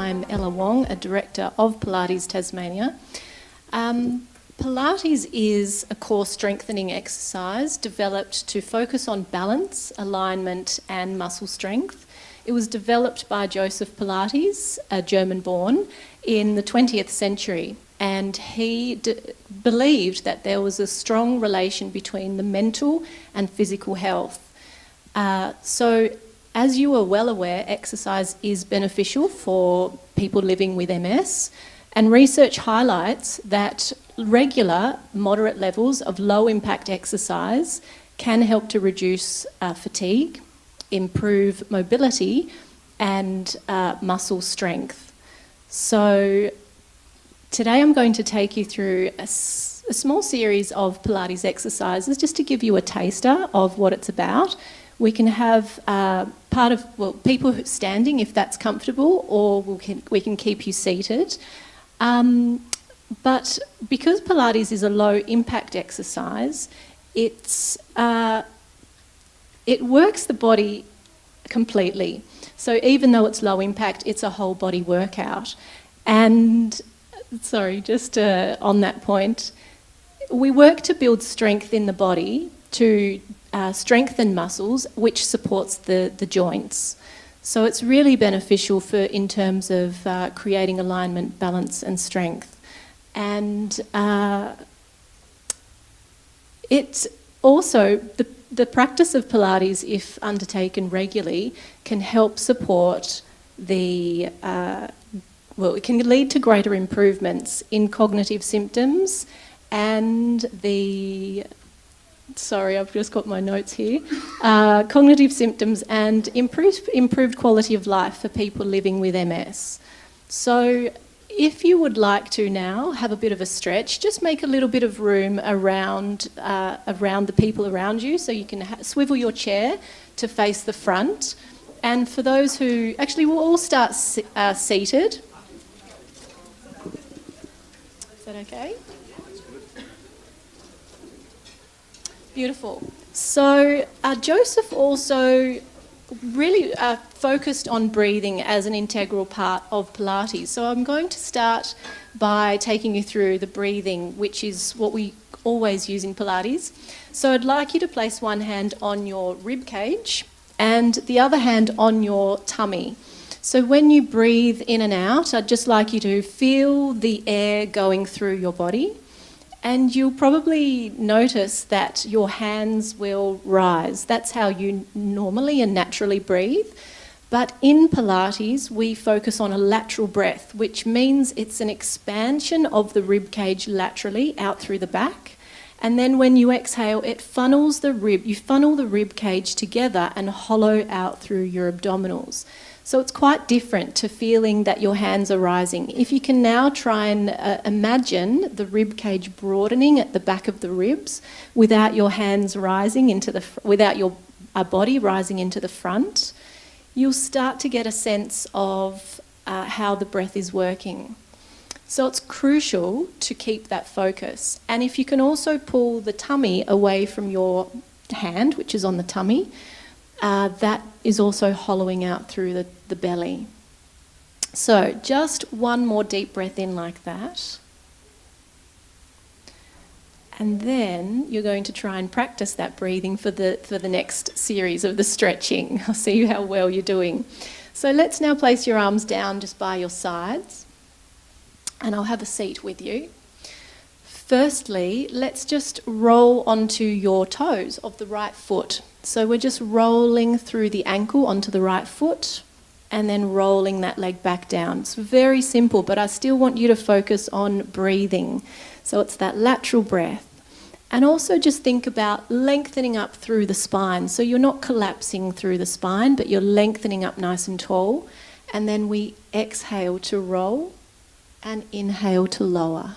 I'm Ella Wong, a director of Pilates Tasmania. Pilates is a core strengthening exercise developed to focus on balance, alignment and muscle strength. It was developed by Joseph Pilates, a German-born, in the 20th century, and he believed that there was a strong relation between the mental and physical health. So as you are well aware, exercise is beneficial for people living with MS, and research highlights that regular, moderate levels of low-impact exercise can help to reduce fatigue, improve mobility and muscle strength. So today I'm going to take you through a small series of Pilates exercises just to give you a taster of what it's about. We can have people standing if that's comfortable, or we can keep you seated. But because Pilates is a low impact exercise, it works the body completely. So even though it's low impact, it's a whole body workout. And sorry, just on that point, we work to build strength in the body to strengthen muscles, which supports the joints. So it's really beneficial in terms of creating alignment, balance and strength. And it's also, the practice of Pilates, if undertaken regularly, can help support it can lead to greater improvements in cognitive symptoms and sorry, I've just got my notes here. Cognitive symptoms and improved quality of life for people living with MS. So if you would like to now have a bit of a stretch, just make a little bit of room around the people around you, so you can swivel your chair to face the front. And for those who, actually we'll all start seated. Is that okay? Beautiful. So Joseph also really focused on breathing as an integral part of Pilates. So I'm going to start by taking you through the breathing, which is what we always use in Pilates. So I'd like you to place one hand on your rib cage and the other hand on your tummy. So when you breathe in and out, I'd just like you to feel the air going through your body. And you'll probably notice that your hands will rise. That's how you normally and naturally breathe. But in Pilates, we focus on a lateral breath, which means it's an expansion of the rib cage laterally out through the back. And then when you exhale, you funnel the rib cage together and hollow out through your abdominals. So it's quite different to feeling that your hands are rising. If you can now try and imagine the rib cage broadening at the back of the ribs without your hands rising without your body rising into the front, you'll start to get a sense of how the breath is working. So it's crucial to keep that focus. And if you can also pull the tummy away from your hand, which is on the tummy, that is also hollowing out through the belly. So just one more deep breath in like that. And then you're going to try and practice that breathing for the next series of the stretching. I'll see how well you're doing. So let's now place your arms down just by your sides. And I'll have a seat with you. Firstly, let's just roll onto your toes of the right foot. So we're just rolling through the ankle onto the right foot and then rolling that leg back down. It's very simple, but I still want you to focus on breathing. So it's that lateral breath. And also just think about lengthening up through the spine. So you're not collapsing through the spine, but you're lengthening up nice and tall. And then we exhale to roll and inhale to lower.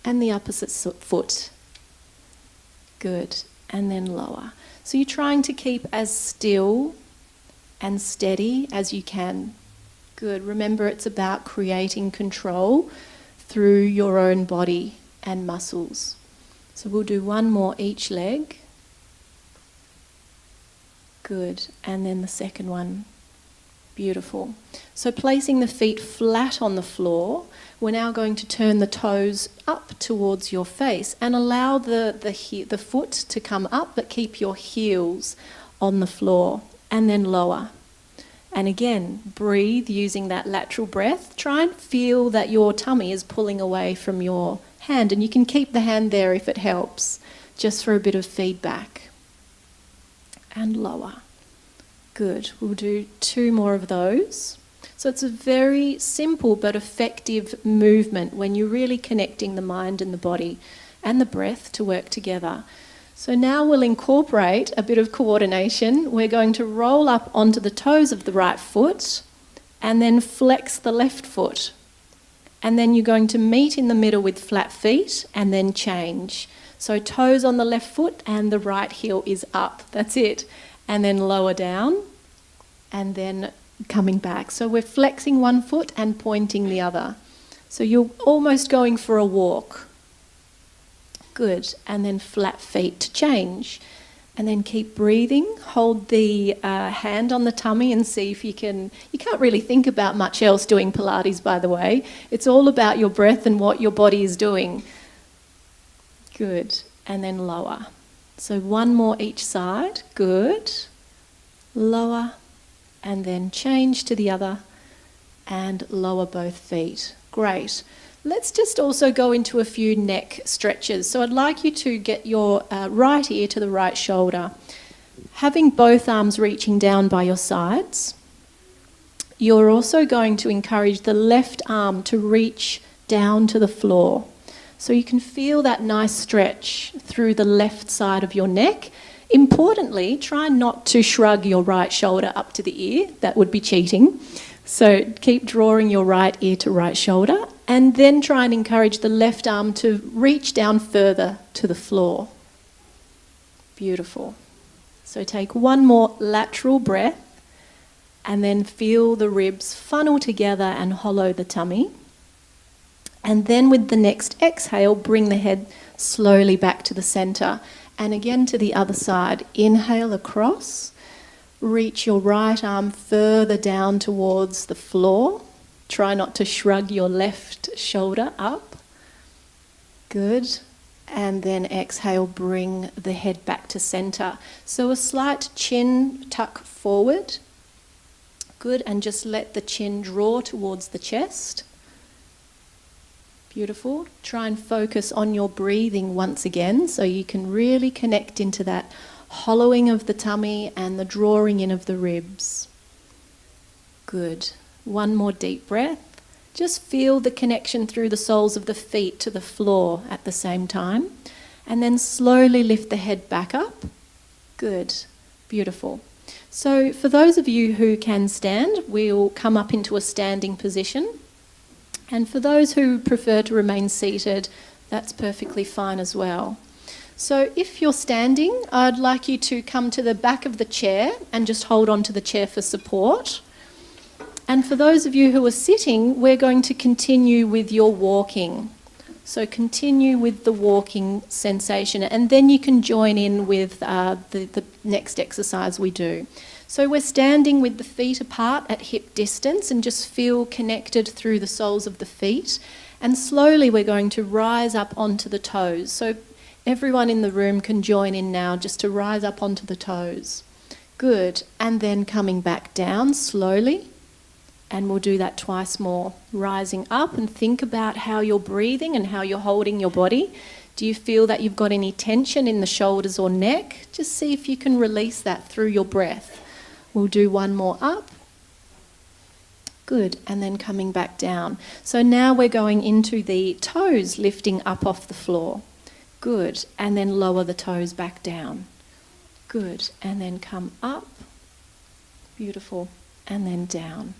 And the opposite foot. Good. And then lower. So you're trying to keep as still and steady as you can. Good. Remember, it's about creating control through your own body and muscles. So we'll do one more each leg. Good. And then the second one. Beautiful. So placing the feet flat on the floor, we're now going to turn the toes up towards your face and allow the foot to come up, but keep your heels on the floor, and then lower. And again, breathe using that lateral breath. Try and feel that your tummy is pulling away from your hand, and you can keep the hand there if it helps, just for a bit of feedback. And lower. Good. We'll do 2 more of those. So it's a very simple but effective movement when you're really connecting the mind and the body and the breath to work together. So now we'll incorporate a bit of coordination. We're going to roll up onto the toes of the right foot and then flex the left foot. And then you're going to meet in the middle with flat feet and then change. So toes on the left foot and the right heel is up. That's it. And then lower down and then coming back. So we're flexing one foot and pointing the other. So you're almost going for a walk. Good. And then flat feet to change. And then keep breathing. Hold the hand on the tummy and see if you can't really think about much else doing Pilates, by the way. It's all about your breath and what your body is doing. Good. And then lower. So 1 more each side. Good. Lower. And then change to the other. And lower both feet. Great. Let's just also go into a few neck stretches. So I'd like you to get your right ear to the right shoulder. Having both arms reaching down by your sides. You're also going to encourage the left arm to reach down to the floor. So you can feel that nice stretch through the left side of your neck. Importantly, try not to shrug your right shoulder up to the ear. That would be cheating. So keep drawing your right ear to right shoulder, and then try and encourage the left arm to reach down further to the floor. Beautiful. So take 1 more lateral breath, and then feel the ribs funnel together and hollow the tummy. And then with the next exhale, bring the head slowly back to the centre. And again to the other side. Inhale across. Reach your right arm further down towards the floor. Try not to shrug your left shoulder up. Good. And then exhale, bring the head back to centre. So a slight chin tuck forward. Good. And just let the chin draw towards the chest. Beautiful. Try and focus on your breathing once again so you can really connect into that hollowing of the tummy and the drawing in of the ribs. Good. 1 more deep breath. Just feel the connection through the soles of the feet to the floor at the same time. And then slowly lift the head back up. Good. Beautiful. So for those of you who can stand, we'll come up into a standing position. And for those who prefer to remain seated, that's perfectly fine as well. So if you're standing, I'd like you to come to the back of the chair and just hold on to the chair for support. And for those of you who are sitting, we're going to continue with your walking. So continue with the walking sensation, and then you can join in with the next exercise we do. So we're standing with the feet apart at hip distance and just feel connected through the soles of the feet. And slowly we're going to rise up onto the toes. So everyone in the room can join in now just to rise up onto the toes. Good. And then coming back down slowly. And we'll do that twice more. Rising up, and think about how you're breathing and how you're holding your body. Do you feel that you've got any tension in the shoulders or neck? Just see if you can release that through your breath. We'll do 1 more up. Good. And then coming back down. So now we're going into the toes lifting up off the floor. Good. And then lower the toes back down. Good. And then come up. Beautiful. And then down.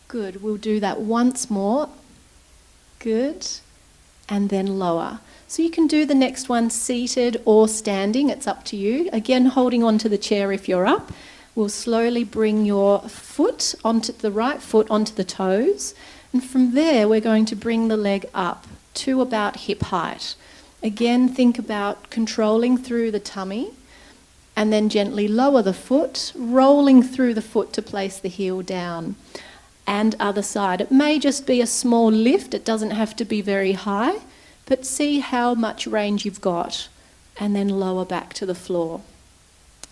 Good. We'll do that once more. Good. And then lower. So you can do the next one seated or standing. It's up to you. Again, holding onto the chair if you're up. We'll slowly bring your foot onto the right foot onto the toes. And from there, we're going to bring the leg up to about hip height. Again, think about controlling through the tummy. and then gently lower the foot, rolling through the foot to place the heel down. And other side. It may just be a small lift, it doesn't have to be very high, but see how much range you've got, and then lower back to the floor.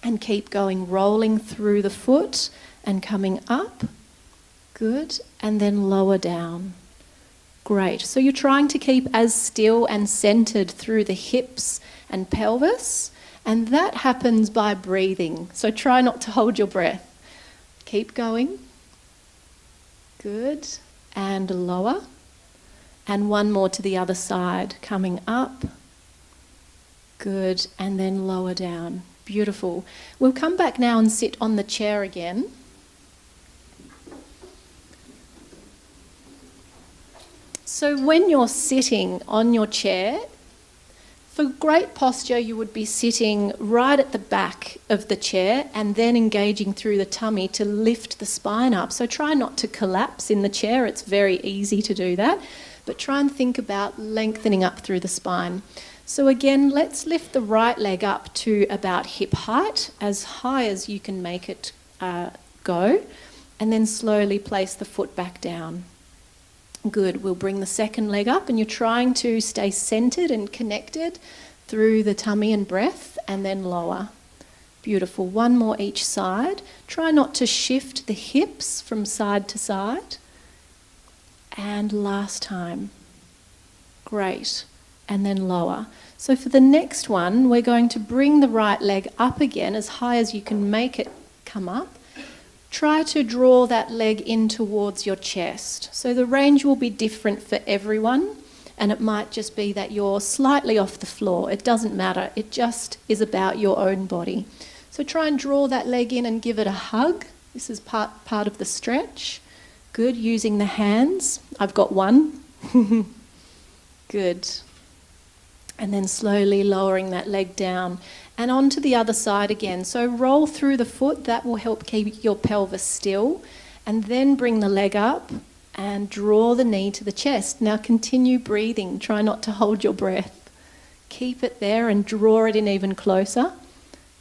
And keep going, rolling through the foot and coming up. Good, and then lower down. Great. So you're trying to keep as still and centered through the hips and pelvis, and that happens by breathing. So try not to hold your breath. Keep going. Good. And lower. And one more to the other side, coming up. Good. And then lower down. Beautiful. We'll come back now and sit on the chair again. So when you're sitting on your chair, for great posture, you would be sitting right at the back of the chair and then engaging through the tummy to lift the spine up. So try not to collapse in the chair. It's very easy to do that. But try and think about lengthening up through the spine. So again, let's lift the right leg up to about hip height, as high as you can make it go, and then slowly place the foot back down. Good. We'll bring the second leg up, and you're trying to stay centered and connected through the tummy and breath, and then lower. Beautiful. One more each side. Try not to shift the hips from side to side. And last time. Great. And then lower. So for the next one, we're going to bring the right leg up again as high as you can make it come up. Try to draw that leg in towards your chest. So the range will be different for everyone, and it might just be that you're slightly off the floor. It doesn't matter. It just is about your own body. So try and draw that leg in and give it a hug. This is part of the stretch. Good. Using the hands. I've got one. Good. And then slowly lowering that leg down. And onto the other side again. So roll through the foot. That will help keep your pelvis still. And then bring the leg up and draw the knee to the chest. Now continue breathing. Try not to hold your breath. Keep it there and draw it in even closer.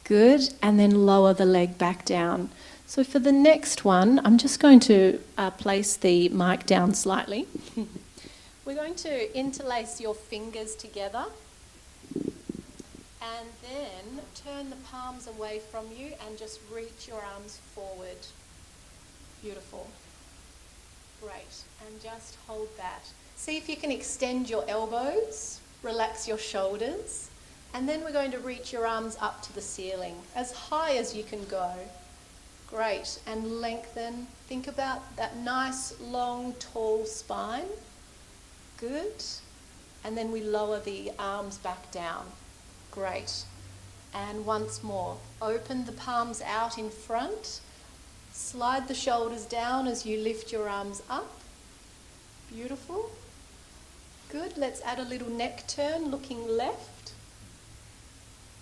Good. And then lower the leg back down. So for the next one, I'm just going to place the mic down slightly. We're going to interlace your fingers together. And then turn the palms away from you and just reach your arms forward. Beautiful. Great. And just hold that. See if you can extend your elbows, relax your shoulders, and then we're going to reach your arms up to the ceiling, as high as you can go. Great. And lengthen. Think about that nice, long, tall spine. Good. And then we lower the arms back down. Great. And once more, open the palms out in front. Slide the shoulders down as you lift your arms up. Beautiful. Good. Let's add a little neck turn, looking left.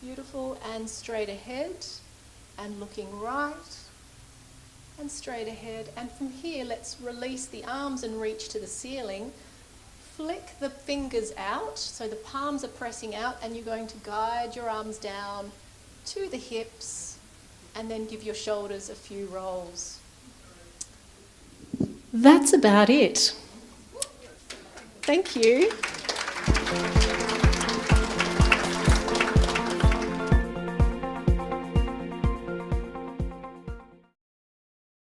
Beautiful. And straight ahead. And looking right. And straight ahead. And from here, let's release the arms and reach to the ceiling. Flick the fingers out, so the palms are pressing out, and you're going to guide your arms down to the hips and then give your shoulders a few rolls. That's about it. Thank you.